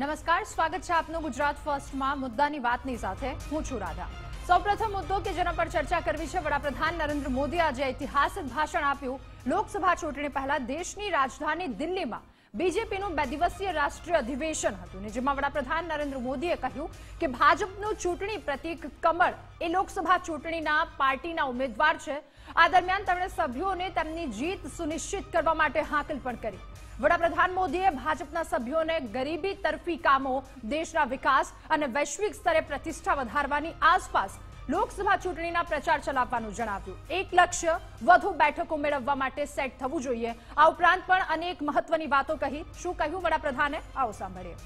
નમસ્કાર, સ્વાગત છે આપનું ગુજરાત ફર્સ્ટમાં મુદ્દાની વાતની સાથે હું છું રાધા। સૌપ્રથમ મુદ્દો કે જેના પર ચર્ચા કરવી છે, વડાપ્રધાન નરેન્દ્ર મોદી આજે ઐતિહાસિક ભાષણ આપ્યું। લોકસભા ચૂંટણી પહેલા દેશની રાજધાની દિલ્હીમાં બીજેપીનું 2 દિવસીય રાષ્ટ્રીય અધિવેશન હતું ને જેમાં વડાપ્રધાન નરેન્દ્ર મોદીએ કહ્યું કે ભાજપનું ચૂંટણી પ્રતીક કમળ એ લોકસભા ચૂંટણીના પાર્ટીના ઉમેદવાર છે। આ દરમિયાન તેમણે સભ્યોને તેમની જીત સુનિશ્ચિત કરવા માટે હાકલ પણ કરી। વડાપ્રધાન મોદીએ ભાજપના સભ્યોને ગરીબી તરફી કામો, દેશના વિકાસ અને વૈશ્વિક સ્તરે પ્રતિષ્ઠા વધારવાની આસપાસ લોકસભા ચૂંટણીના પ્રચાર ચલાવવાનું જણાવ્યું। એક લક્ષ્ય વધુ બેઠકો મેળવવા માટે સેટ થવું જોઈએ। આ ઉપરાંત પણ અનેક મહત્વની વાતો કહી। શું કહ્યું વડાપ્રધાને, आओ સાંભળીએ।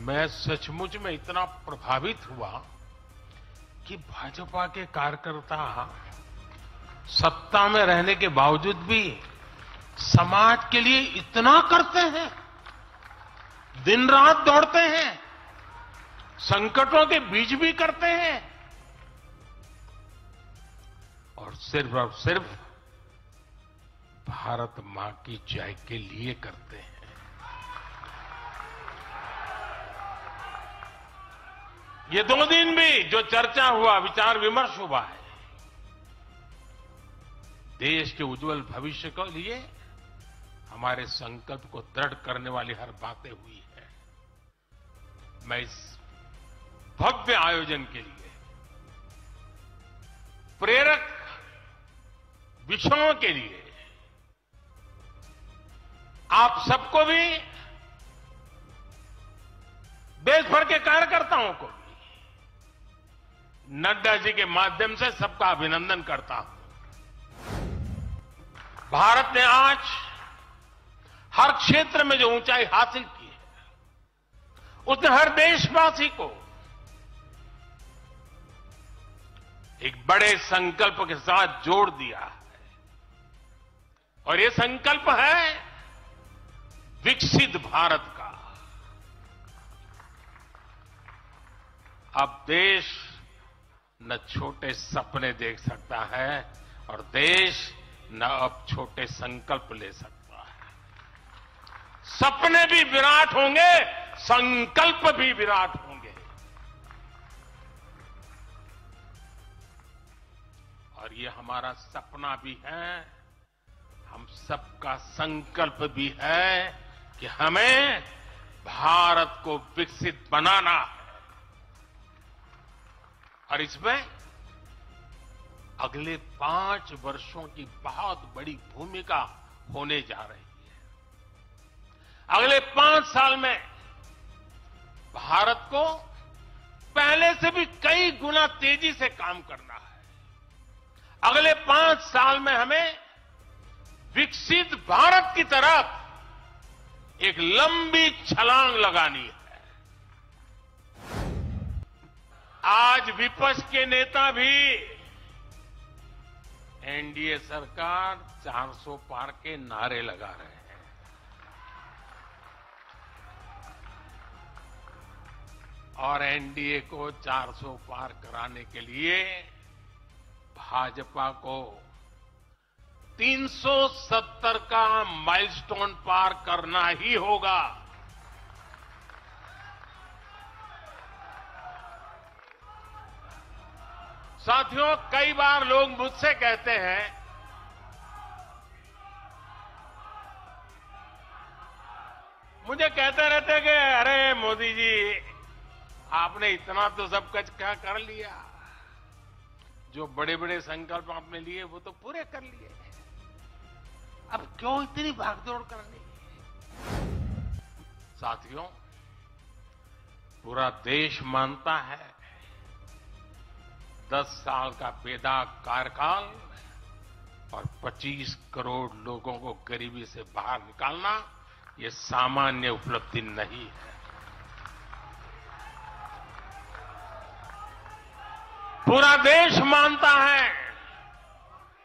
मैं सचमुच में इतना प्रभावित हुआ कि भाजपा के कार्यकर्ता सत्ता में रहने के बावजूद भी समाज के लिए इतना करते हैं, दिन रात दौड़ते हैं, संकटों के बीच भी करते हैं और सिर्फ भारत मां की जय के लिए करते हैं। ये 2 दिन भी जो चर्चा हुआ, विचार विमर्श हुआ है, देश के उज्जवल भविष्य के लिए हमारे संकल्प को दृढ़ करने वाली हर बातें हुई है। मैं इस भव्य आयोजन के लिए प्रेरक विषयों के लिए आप सबको भी, देश भर के कार्यकर्ताओं को भी नड्डा जी के माध्यम से सबका अभिनंदन करता हूं। भारत ने आज हर क्षेत्र में जो ऊंचाई हासिल की है, उसने हर देशवासी को एक बड़े संकल्प के साथ जोड़ दिया है और ये संकल्प है विकसित भारत का। अब देश न छोटे सपने देख सकता है और देश न अब छोटे संकल्प ले सकता है। सपने भी विराट होंगे, संकल्प भी विराट होंगे और ये हमारा सपना भी है, हम सबका संकल्प भी है कि हमें भारत को विकसित बनाना है और इसमें अगले 5 वर्षों की बहुत बड़ी भूमिका होने जा रही है। अगले 5 साल में भारत को पहले से भी कई गुना तेजी से काम करना है। अगले 5 साल में हमें विकसित भारत की तरफ एक लंबी छलांग लगानी है। आज विपक्ष के नेता भी एनडीए सरकार 400 पार के नारे लगा रहे हैं और एनडीए को 400 पार कराने के लिए भाजपा को 370 का माइलस्टोन पार करना ही होगा। साथियों, कई बार लोग मुझसे कहते हैं मुझे कहते रहते कि अरे मोदी जी, आपने इतना तो सब कुछ क्या कर लिया, जो बड़े बड़े संकल्प आपने लिए वो तो पूरे कर लिए, अब क्यों इतनी भागदौड़ करनी। साथियों, पूरा देश मानता है 10 साल का बेदाग कार्यकाल और 25 करोड़ लोगों को गरीबी से बाहर निकालना ये सामान्य उपलब्धि नहीं है। पूरा देश मानता है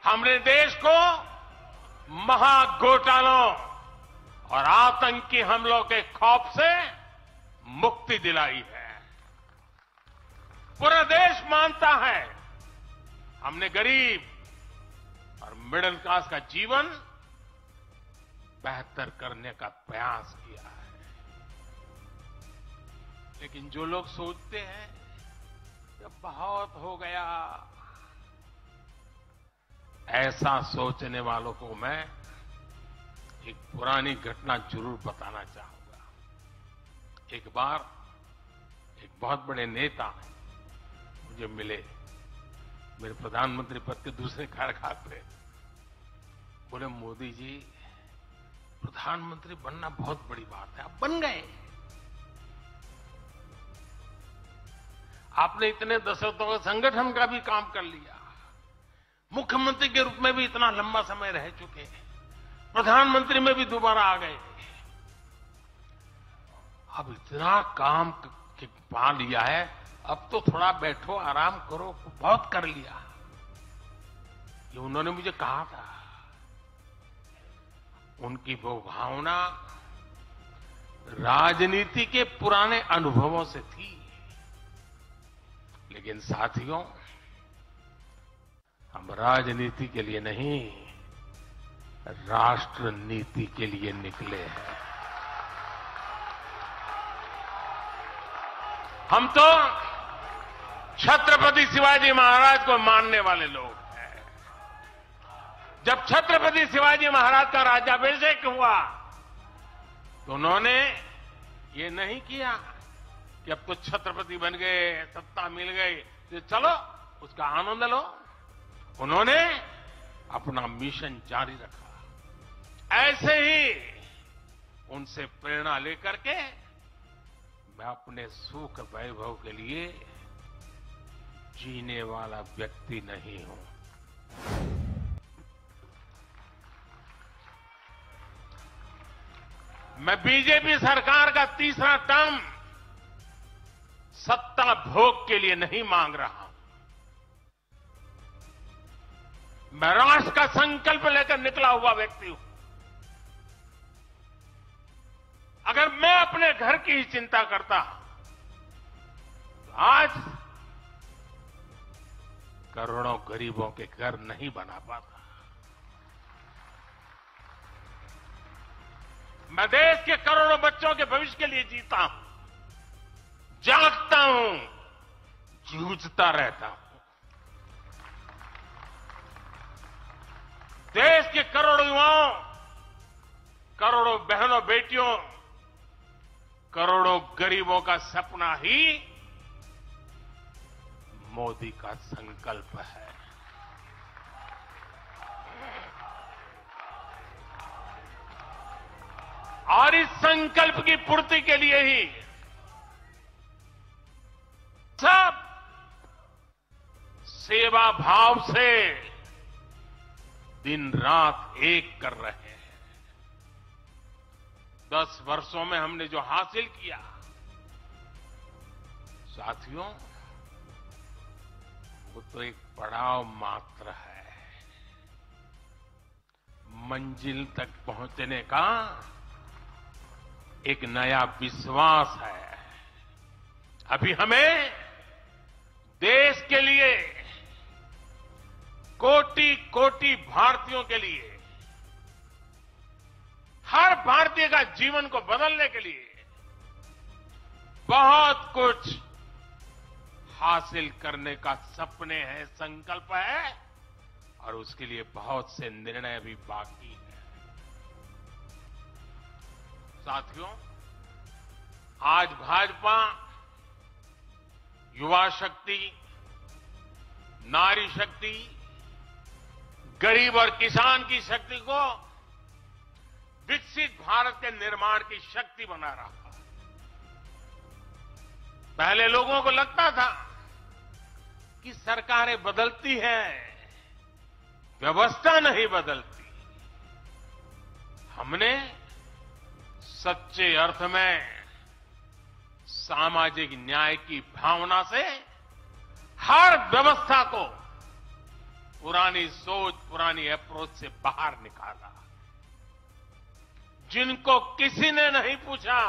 हमने देश को महाघोटालों और आतंकी हमलों के खौफ से मुक्ति दिलाई है। पूरा देश मानता है हमने गरीब और मिडिल क्लास का जीवन बेहतर करने का प्रयास किया है। लेकिन जो लोग सोचते हैं कि बहुत हो गया, ऐसा सोचने वालों को मैं एक पुरानी घटना जरूर बताना चाहूंगा। एक बार एक बहुत बड़े नेता मुझे मिले, मेरे प्रधानमंत्री पद के दूसरे कार्यकाल पे। बोले, मोदी जी, प्रधानमंत्री बनना बहुत बड़ी बात है, आप बन गए। आपने इतने दशकों का संगठन का भी काम कर लिया, मुख्यमंत्री के रूप में भी इतना लंबा समय रह चुके हैं, प्रधानमंत्री में भी दोबारा आ गए। अब इतना काम पा लिया है, अब तो थोड़ा बैठो, आराम करो, बहुत कर लिया। ये उन्होंने मुझे कहा था। उनकी वो भावना राजनीति के पुराने अनुभवों से थी। लेकिन साथियों, हम राजनीति के लिए नहीं, राष्ट्र नीति के लिए निकले हैं। हम तो छत्रपति शिवाजी महाराज को मानने वाले लोग हैं। जब छत्रपति शिवाजी महाराज का राज्याभिषेक हुआ तो उन्होंने ये नहीं किया कि अब तो छत्रपति बन गए, सत्ता मिल गई तो चलो उसका आनंद लो। उन्होंने अपना मिशन जारी रखा। ऐसे ही उनसे प्रेरणा लेकर के मैं अपने सुख वैभव के लिए जीने वाला व्यक्ति नहीं हूं। मैं बीजेपी सरकार का तीसरा टर्म सत्ता भोग के लिए नहीं मांग रहा हूं। मैं राष्ट्र का संकल्प लेकर निकला हुआ व्यक्ति हूं। अगर मैं अपने घर की ही चिंता करता तो आज करोड़ों गरीबों के घर नहीं बना पाता। मैं देश के करोड़ों बच्चों के भविष्य के लिए जीता हूं, जागता हूं, जूझता रहता हूं। देश के करोड़ों युवाओं, करोड़ों बहनों बेटियों, करोड़ों गरीबों का सपना ही मोदी का संकल्प है। और इस संकल्प की पूर्ति के लिए ही सब सेवा भाव से दिन रात एक कर रहे हैं। 10 वर्षों में हमने जो हासिल किया, साथियों, वो तो एक पड़ाव मात्र है। मंजिल तक पहुंचने का एक नया विश्वास है। अभी हमें देश के लिए, कोटि कोटि भारतीयों के लिए, हर भारतीय का जीवन को बदलने के लिए बहुत कुछ हासिल करने का सपने हैं, संकल्प है, और उसके लिए बहुत से निर्णय भी बाकी हैं। साथियों, आज भाजपा युवा शक्ति, नारी शक्ति, गरीब और किसान की शक्ति को विकसित भारत के निर्माण की शक्ति बना रहा है। पहले लोगों को लगता था कि सरकारें बदलती हैं, व्यवस्था नहीं बदलती। हमने सच्चे अर्थ में सामाजिक न्याय की भावना से हर व्यवस्था को पुरानी सोच, पुरानी अप्रोच से बाहर निकाला। जिनको किसी ने नहीं पूछा,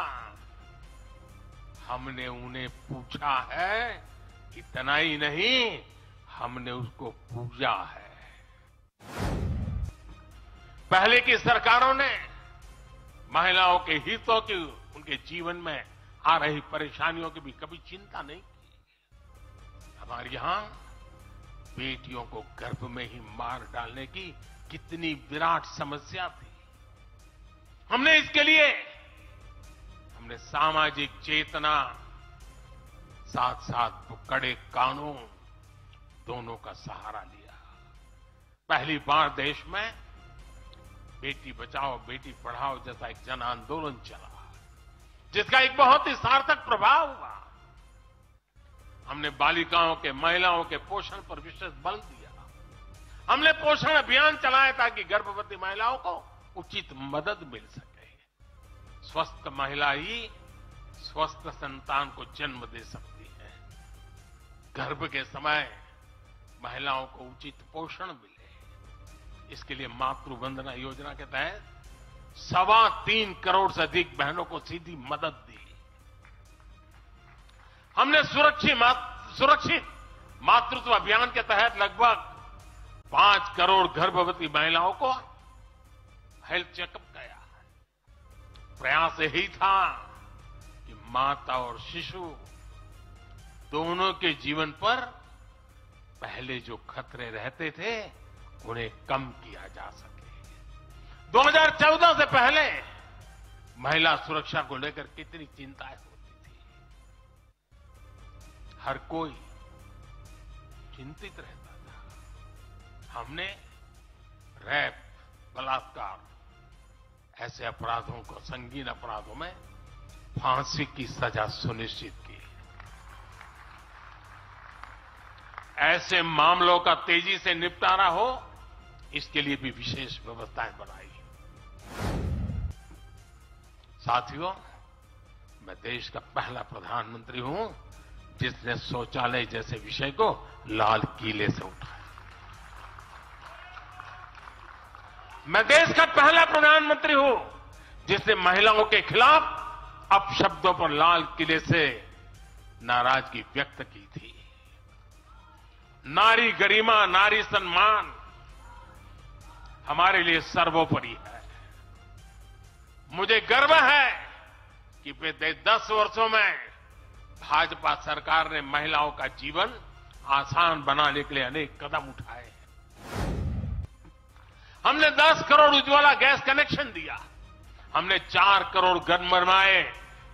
हमने उन्हें पूछा है। इतना ही नहीं, हमने उसको पूजा है। पहले की सरकारों ने महिलाओं के हितों की उनके जीवन में आ रही परेशानियों की भी कभी चिंता नहीं की। हमारे यहां बेटियों को गर्भ में ही मार डालने की कितनी विराट समस्या थी। हमने इसके लिए सामाजिक चेतना साथ साथ कड़े कानून दोनों का सहारा लिया। पहली बार देश में बेटी बचाओ बेटी पढ़ाओ जैसा एक जन आंदोलन चला, जिसका एक बहुत ही सार्थक प्रभाव हुआ। हमने बालिकाओं के महिलाओं के पोषण पर विशेष बल दिया। हमने पोषण अभियान चलाया ताकि गर्भवती महिलाओं को उचित मदद मिल सके। स्वस्थ महिला ही स्वस्थ संतान को जन्म दे सकती है। गर्भ के समय महिलाओं को उचित पोषण मिले, इसके लिए मातृ वंदना योजना के तहत 3.25 करोड़ से अधिक बहनों को सीधी मदद दी। हमने सुरक्षित मातृत्व अभियान के तहत लगभग 5 करोड़ गर्भवती महिलाओं को हेल्थ चेकअप किया। प्रयास यही था कि माता और शिशु दोनों के जीवन पर पहले जो खतरे रहते थे उन्हें कम किया जा सके। 2014 से पहले महिला सुरक्षा को लेकर कितनी चिंताएं होती थी। हर कोई चिंतित रहता था। हमने रेप, बलात्कार ऐसे अपराधों को, संगीन अपराधों में फांसी की सजा सुनिश्चित की। ऐसे मामलों का तेजी से निपटारा हो, इसके लिए भी विशेष व्यवस्थाएं बनाई। साथियों, मैं देश का पहला प्रधानमंत्री हूं जिसने शौचालय जैसे विषय को लाल किले से उठाया। मैं देश का पहला प्रधानमंत्री हूं जिसने महिलाओं के खिलाफ अपशब्दों पर लाल किले से नाराजगी व्यक्त की थी। नारी गरिमा, नारी सम्मान हमारे लिए सर्वोपरि है। मुझे गर्व है कि पिछले 10 वर्षों में भाजपा सरकार ने महिलाओं का जीवन आसान बनाने के लिए अनेक कदम उठाए हैं। हमने 10 करोड़ उज्ज्वला गैस कनेक्शन दिया। हमने 4 करोड़ घर बनवाए,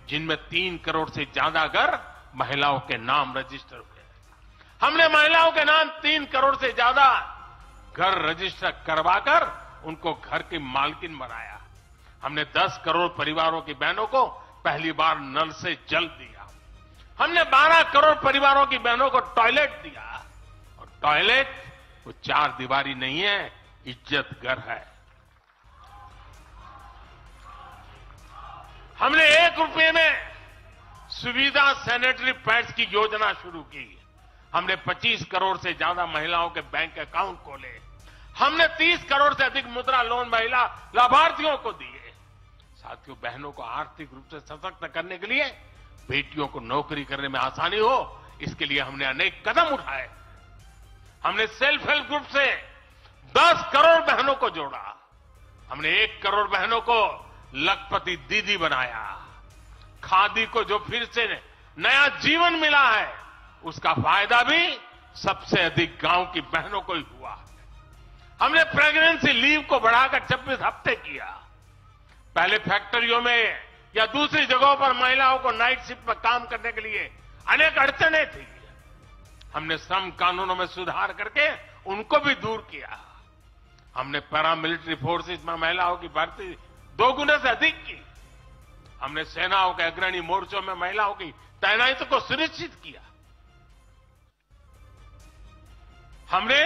जिनमें 3 करोड़ से ज्यादा घर महिलाओं के नाम रजिस्टर हुए। हमने महिलाओं के नाम 3 करोड़ से ज्यादा घर रजिस्टर करवाकर उनको घर की मालकिन बनाया। हमने 10 करोड़ परिवारों की बहनों को पहली बार नल से जल दिया। हमने 12 करोड़ परिवारों की बहनों को टॉयलेट दिया। और टॉयलेट वो 4 दीवारी नहीं है, इज्जत घर है। हमने 1 रुपये में सुविधा सैनिटरी पैड्स की योजना शुरू की। हमने 25 करोड़ से ज्यादा महिलाओं के बैंक अकाउंट खोले। हमने 30 करोड़ से अधिक मुद्रा लोन महिला लाभार्थियों को दिए। साथियों, बहनों को आर्थिक रूप से सशक्त करने के लिए, बेटियों को नौकरी करने में आसानी हो, इसके लिए हमने अनेक कदम उठाए। हमने सेल्फ हेल्प ग्रुप से 10 करोड़ बहनों को जोड़ा। हमने 1 करोड़ बहनों को लखपति दीदी बनाया। खादी को जो फिर से नया जीवन मिला है, उसका फायदा भी सबसे अधिक गांव की बहनों को ही हुआ। हमने प्रेगनेंसी लीव को बढ़ाकर 26 हफ्ते किया। पहले फैक्ट्रियों में या दूसरी जगहों पर महिलाओं को नाइट शिफ्ट में काम करने के लिए अनेक अड़चने थी। हमने श्रम कानूनों में सुधार करके उनको भी दूर किया। हमने पैरामिलिट्री फोर्सेस में महिलाओं की भर्ती 2 गुने से अधिक की। हमने सेनाओं के अग्रणी मोर्चों में महिलाओं की तैनाती को सुनिश्चित किया। हमने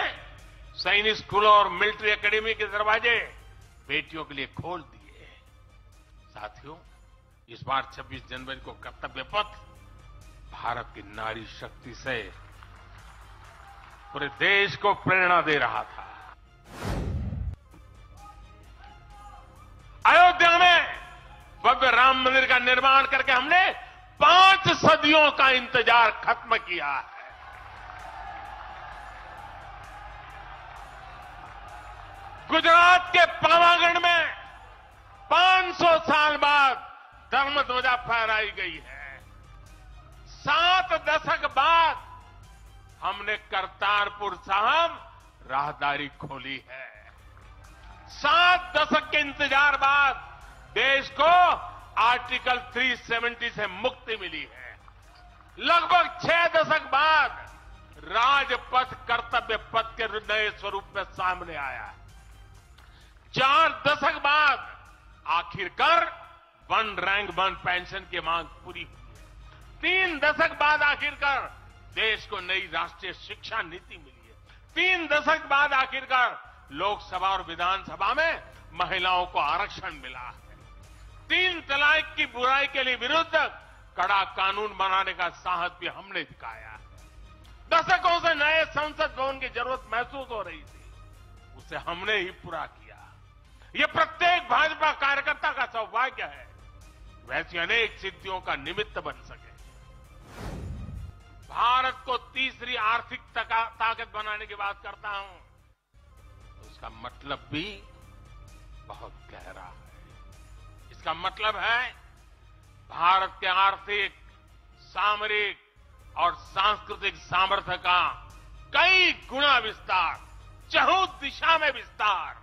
सैनिक स्कूलों और मिलिट्री एकेडमी के दरवाजे बेटियों के लिए खोल दिए। साथियों, इस बार 26 जनवरी को कर्तव्य पथ भारत की नारी शक्ति से पूरे देश को प्रेरणा दे रहा था। अयोध्या में भव्य राम मंदिर का निर्माण करके हमने 5 सदियों का इंतजार खत्म किया है। गुजरात के पावागढ़ में 500 साल बाद धर्म ध्वजा फहराई गई है। 7 दशक बाद हमने करतारपुर साहिब राहदारी खोली है। 7 दशक के इंतजार बाद देश को आर्टिकल 370 से मुक्ति मिली है। लगभग 6 दशक बाद राजपथ कर्तव्य पथ के नए स्वरूप में सामने आया है। 4 दशक बाद आखिरकार 1 रैंक 1 पेंशन की मांग पूरी हुई है। 3 दशक बाद आखिरकार देश को नई राष्ट्रीय शिक्षा नीति मिली है। 3 दशक बाद आखिरकार लोकसभा और विधानसभा में महिलाओं को आरक्षण मिला है। 3 तलाक की बुराई के लिए विरुद्ध कड़ा कानून बनाने का साहस भी हमने दिखाया है। दशकों से नए संसद भवन की जरूरत महसूस हो रही थी, उसे हमने ही पूरा किया। ये प्रत्येक भाजपा कार्यकर्ता का सौभाग्य है वैसी अनेक सिद्धियों का निमित्त बन सके। भारत को तीसरी आर्थिक ताकत बनाने की बात करता हूं तो उसका मतलब भी बहुत गहरा है। इसका मतलब है भारत के आर्थिक, सामरिक और सांस्कृतिक सामर्थ्य का कई गुना विस्तार, चहुं दिशा में विस्तार।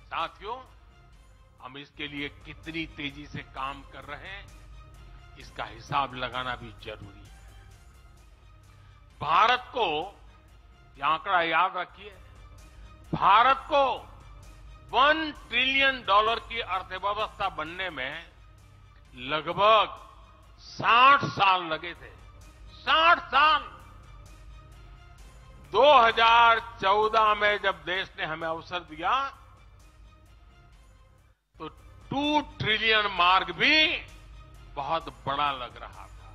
साथियों, हम इसके लिए कितनी तेजी से काम कर रहे हैं, इसका हिसाब लगाना भी जरूरी है। भारत को, ये आंकड़ा याद रखिए, भारत को $1 ट्रिलियन की अर्थव्यवस्था बनने में लगभग 60 साल लगे थे। 60 साल। 2014 में जब देश ने हमें अवसर दिया तो 2 ट्रिलियन मार्क भी बहुत बड़ा लग रहा था,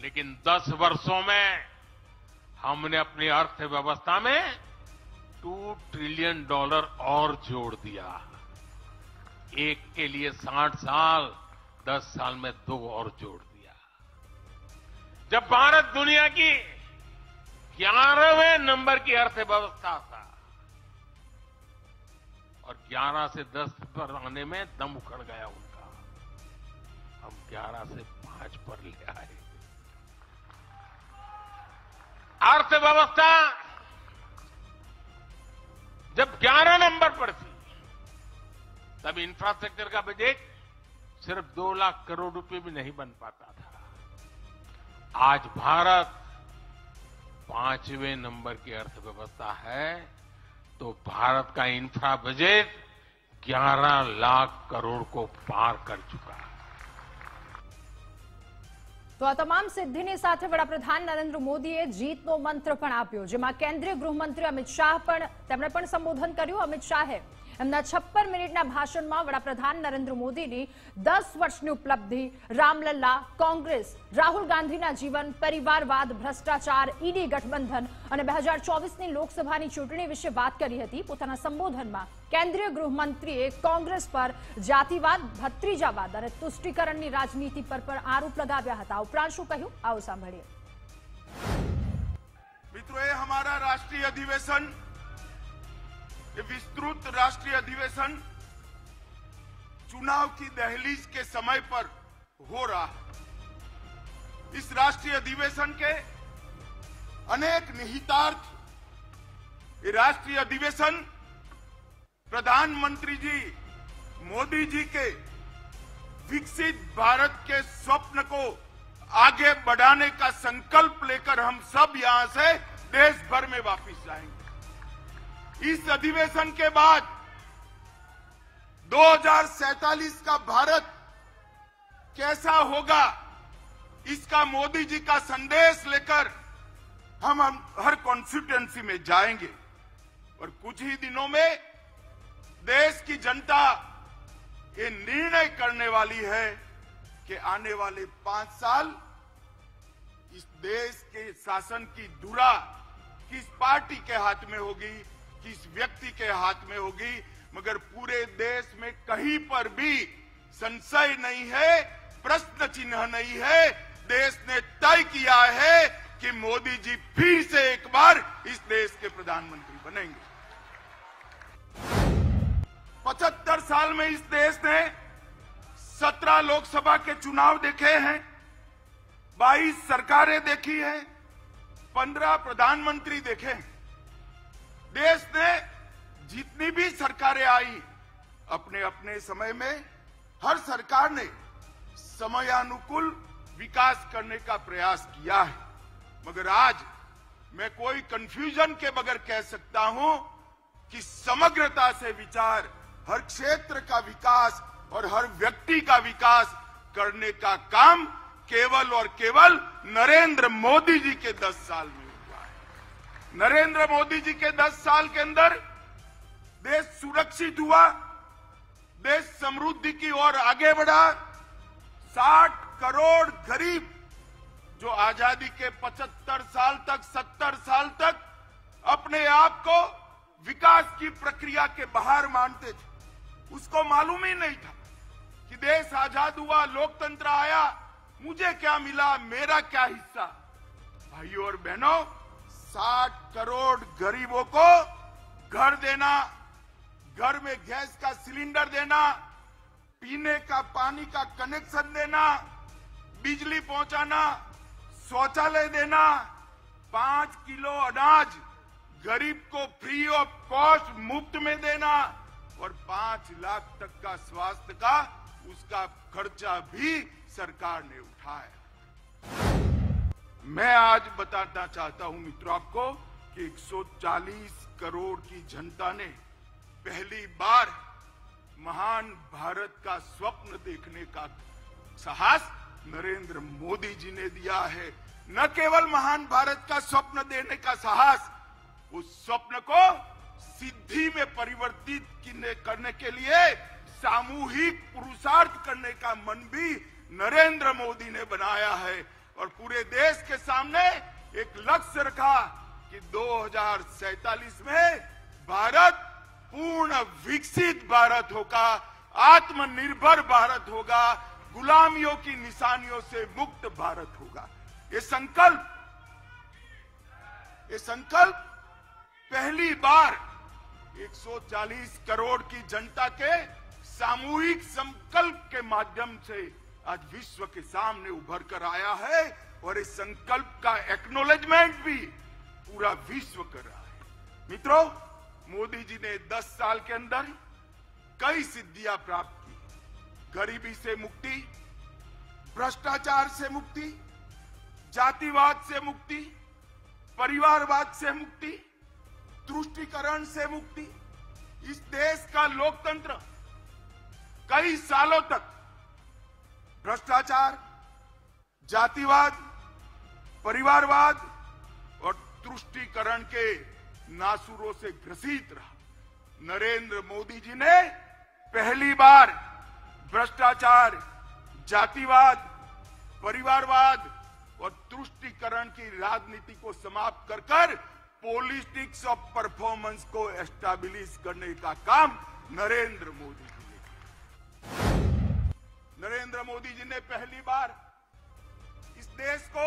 लेकिन 10 वर्षों में हमने अपनी अर्थव्यवस्था में $2 ट्रिलियन और जोड़ दिया। एक के लिए 60 साल, 10 साल में 2 और जोड़ दिया। जब भारत दुनिया की 11वें नंबर की अर्थव्यवस्था था और 11 से 10 पर आने में दम उखड़ गया उनका, हम 11 से 5 पर ले आए। अर्थव्यवस्था जब 11 नंबर पर थी तब इंफ्रास्ट्रक्चर का बजट सिर्फ 2 लाख करोड़ रुपए भी नहीं बन पाता था। आज भारत 5वें नंबर की अर्थव्यवस्था है तो भारत का इंफ्रा बजट 11 लाख करोड़ को पार कर चुका है। તો આ તમામ સિદ્ધિની સાથે વડાપ્રધાન નરેન્દ્ર મોદીએ જીતનો મંત્ર પણ આપ્યો, જેમાં કેન્દ્રીય ગૃહમંત્રી અમિત શાહ તેમણે પણ સંબોધન કર્યું। અમિત શાહે એમના 56 મિનિટના ભાષણમાં વડાપ્રધાન નરેન્દ્ર મોદીની 10 વર્ષની ઉપલબ્ધિ, રામલલ્લા, કોંગ્રેસ, રાહુલ ગાંધીના જીવન, પરિવારવાદ, ભ્રષ્ટાચાર, ઈડી ગઠબંધન અને 2024ની લોકસભાની ચૂંટણી વિશે વાત કરી હતી। પોતાના સંબોધનમાં કેન્દ્રીય ગૃહમંત્રીએ કોંગ્રેસ પર જાતિવાદ, ભત્રીજાવાદ અને તુષ્ટીકરણની રાજનીતિ પર આરોપ લગાવ્યા હતા। ઉપરાંત શું કહ્યું, આવો સાંભળીએ। मित्रों, ये हमारा राष्ट्रीय अधिवेशन, ये विस्तृत राष्ट्रीय अधिवेशन चुनाव की दहलीज के समय पर हो रहा है। इस राष्ट्रीय अधिवेशन के अनेक निहितार्थ, ये राष्ट्रीय अधिवेशन प्रधानमंत्री जी मोदी जी के विकसित भारत के स्वप्न को आगे बढ़ाने का संकल्प लेकर हम सब यहां से देश भर में वापस जाएंगे। इस अधिवेशन के बाद 2047 का भारत कैसा होगा, इसका मोदी जी का संदेश लेकर हम हर कॉन्स्टिट्यूएंसी में जाएंगे और कुछ ही दिनों में देश की जनता ये निर्णय करने वाली है कि आने वाले 5 साल इस देश के शासन की धुरा किस पार्टी के हाथ में होगी, किस व्यक्ति के हाथ में होगी, मगर पूरे देश में कहीं पर भी संशय नहीं है, प्रश्न चिन्ह नहीं है। देश ने तय किया है कि मोदी जी फिर से एक बार इस देश के प्रधानमंत्री बनेंगे। 75 साल में इस देश ने 17 लोकसभा के चुनाव देखे हैं, 22 सरकारें देखी है, 15 प्रधानमंत्री देखे। देश ने जितनी भी सरकारें आई, अपने अपने समय में हर सरकार ने समयानुकूल विकास करने का प्रयास किया है। मगर आज मैं कोई कंफ्यूजन के बगैर कह सकता हूं कि समग्रता से विचार, हर क्षेत्र का विकास और हर व्यक्ति का विकास करने का काम केवल और केवल नरेंद्र मोदी जी के 10 साल में हुआ है। नरेंद्र मोदी जी के 10 साल के अंदर देश सुरक्षित हुआ, देश समृद्धि की ओर आगे बढ़ा। 60 करोड़ गरीब जो आजादी के 75 साल तक, 70 साल तक अपने आप को विकास की प्रक्रिया के बाहर मानते थे, उसको मालूम ही नहीं था कि देश आजाद हुआ, लोकतंत्र आया, मुझे क्या मिला, मेरा क्या हिस्सा। भाइयों और बहनों, 60 करोड़ गरीबों को घर देना, घर में गैस का सिलेंडर देना, पीने का पानी का कनेक्शन देना, बिजली पहुंचाना, शौचालय देना, 5 किलो अनाज गरीब को फ्री ऑफ कॉस्ट मुफ्त में देना और 5 लाख तक का स्वास्थ्य का उसका खर्चा भी सरकार ने उठाया। मैं आज बताना चाहता हूं मित्रों आपको कि 140 करोड़ की जनता ने पहली बार महान भारत का स्वप्न देखने का साहस नरेंद्र मोदी जी ने दिया है। न केवल महान भारत का स्वप्न देने का साहस, उस स्वप्न को सिद्धि में परिवर्तित करने के लिए सामूहिक पुरुषार्थ करने का मन भी नरेंद्र मोदी ने बनाया है और पूरे देश के सामने एक लक्ष्य रखा कि 2047 में भारत पूर्ण विकसित भारत होगा, आत्मनिर्भर भारत होगा, गुलामियों की निशानियों से मुक्त भारत होगा। ये संकल्प पहली बार 140 करोड़ की जनता के सामूहिक संकल्प के माध्यम से आज विश्व के सामने उभर कर आया है और इस संकल्प का एक्नॉलेजमेंट भी पूरा विश्व कर रहा है। मित्रों, मोदी जी ने 10 साल के अंदर कई सिद्धियां प्राप्त की। गरीबी से मुक्ति, भ्रष्टाचार से मुक्ति, जातिवाद से मुक्ति, परिवारवाद से मुक्ति, तुष्टीकरण से मुक्ति। इस देश का लोकतंत्र कई सालों तक भ्रष्टाचार, जातिवाद, परिवारवाद और तुष्टीकरण के नासुरों से ग्रसित रहा। नरेंद्र मोदी जी ने पहली बार भ्रष्टाचार, जातिवाद, परिवारवाद और तुष्टीकरण की राजनीति को समाप्त कर पॉलिटिक्स ऑफ परफॉर्मेंस को एस्टैब्लिश करने का काम नरेंद्र मोदी जी ने किया। नरेंद्र मोदी जी ने पहली बार इस देश को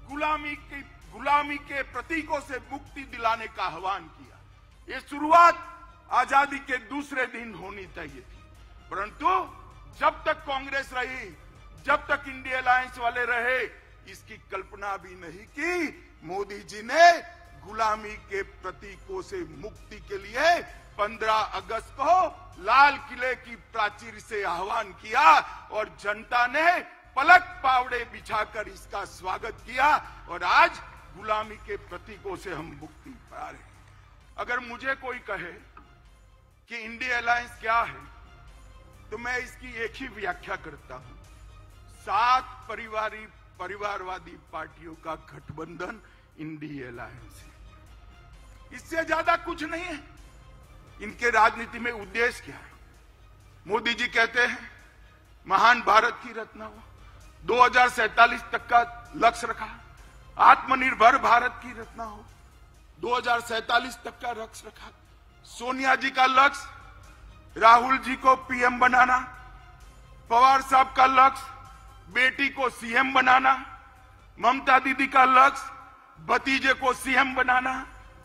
गुलामी के प्रतीकों से मुक्ति दिलाने का आह्वान किया। ये शुरुआत आजादी के दूसरे दिन होनी चाहिए थी, परंतु जब तक कांग्रेस रही, जब तक इंडिया अलायंस वाले रहे, इसकी कल्पना भी नहीं की। मोदी जी ने गुलामी के प्रतीकों से मुक्ति के लिए 15 अगस्त को लाल किले की प्राचीर से आह्वान किया और जनता ने पलक पावड़े बिछाकर इसका स्वागत किया और आज गुलामी के प्रतीकों से हम मुक्ति पा रहे हैं। अगर मुझे कोई कहे कि इंडिया अलायंस क्या है, तो मैं इसकी एक ही व्याख्या करता हूं। 7 परिवारवादी पार्टियों का गठबंधन इंडिया अलायंस है। इससे ज्यादा कुछ नहीं है। इनके राजनीति में उद्देश्य क्या है? मोदी जी कहते हैं महान भारत की रचना हो, 2047 तक का लक्ष्य रखा, आत्मनिर्भर भारत की रचना हो, 2047 तक का लक्ष्य रखा। सोनिया जी का लक्ष्य राहुल जी को पीएम बनाना, पवार साहब का लक्ष्य बेटी को सीएम बनाना, ममता दीदी का लक्ष्य भतीजे को सीएम बनाना,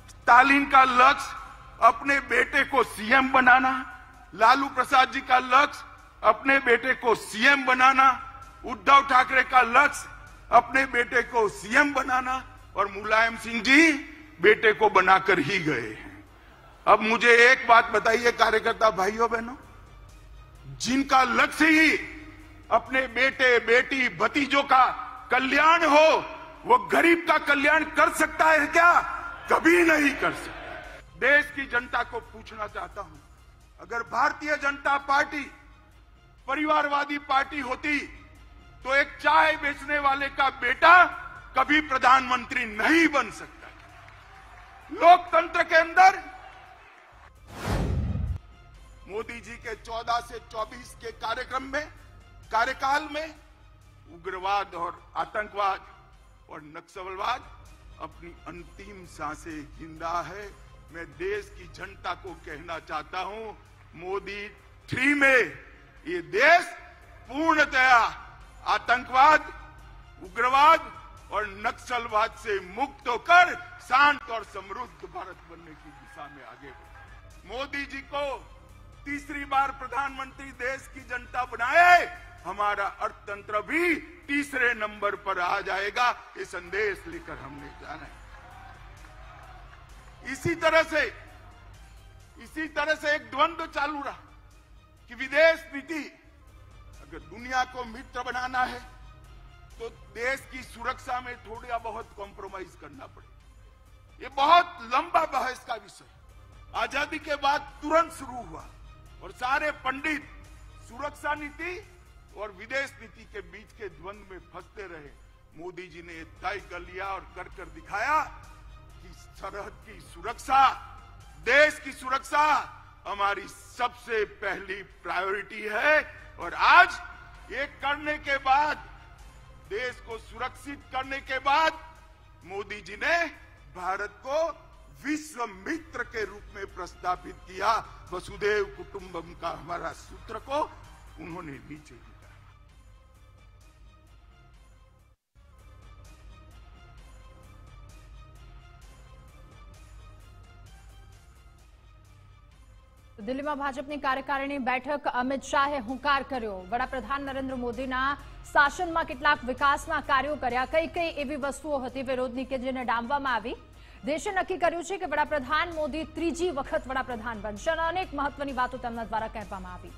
स्टालिन का लक्ष्य अपने बेटे को सीएम बनाना, लालू प्रसाद जी का लक्ष्य अपने बेटे को सीएम बनाना, उद्धव ठाकरे का लक्ष्य अपने बेटे को सीएम बनाना, और मुलायम सिंह जी बेटे को बनाकर ही गए हैं। अब मुझे एक बात बताइए कार्यकर्ता भाइयों बहनों, जिनका लक्ष्य ही अपने बेटे बेटी भतीजों का कल्याण हो, वो गरीब का कल्याण कर सकता है क्या? कभी नहीं कर सकता। देश की जनता को पूछना चाहता हूं, अगर भारतीय जनता पार्टी परिवारवादी पार्टी होती तो एक चाय बेचने वाले का बेटा कभी प्रधानमंत्री नहीं बन सकता। लोकतंत्र के अंदर मोदी जी के 14 से 24 के कार्यकाल में उग्रवाद और आतंकवाद और नक्सलवाद अपनी अंतिम सांसें जिंदा है। मैं देश की जनता को कहना चाहता हूं, मोदी 3 में ये देश पूर्णतया आतंकवाद, उग्रवाद और नक्सलवाद से मुक्त होकर शांत और समृद्ध भारत बनने की दिशा में आगे बढ़े। मोदी जी को तीसरी बार प्रधानमंत्री देश की जनता बनाए, हमारा अर्थतंत्र भी तीसरे नंबर पर आ जाएगा। ये संदेश लेकर हमने जाना है। इसी तरह से एक द्वंद्व चालू रहा कि विदेश नीति, अगर दुनिया को मित्र बनाना है तो देश की सुरक्षा में थोड़ा बहुत कॉम्प्रोमाइज करना पड़े। ये बहुत लंबा बहस का विषय आजादी के बाद तुरंत शुरू हुआ और सारे पंडित सुरक्षा नीति और विदेश नीति के बीच के द्वंद्व में फंसते रहे। मोदी जी ने तय कर लिया और कर दिखाया कि सरहद की सुरक्षा, देश की सुरक्षा हमारी सबसे पहली प्रायोरिटी है। और आज ये करने के बाद, देश को सुरक्षित करने के बाद, मोदी जी ने भारत को विश्व मित्र के रूप में प्रस्तावित किया। वसुधैव कुटुंबकम का हमारा सूत्र को उन्होंने नीचे दिया। દિલ્હીમાં ભાજપની કાર્યકારિણી બેઠક, અમિત શાહે હુંકાર કર્યો। વડાપ્રધાન નરેન્દ્ર મોદીના શાસનમાં કેટલાક વિકાસના કાર્યો કર્યા, કઈ એવી વસ્તુઓ હતી વિરોધની કે જેને ડામવામાં આવી। દેશે નક્કી કર્યું છે કે વડાપ્રધાન મોદી ત્રીજી વખત વડાપ્રધાન બનશે અને અનેક મહત્વની વાતો તેમના દ્વારા કહેવામાં આવી।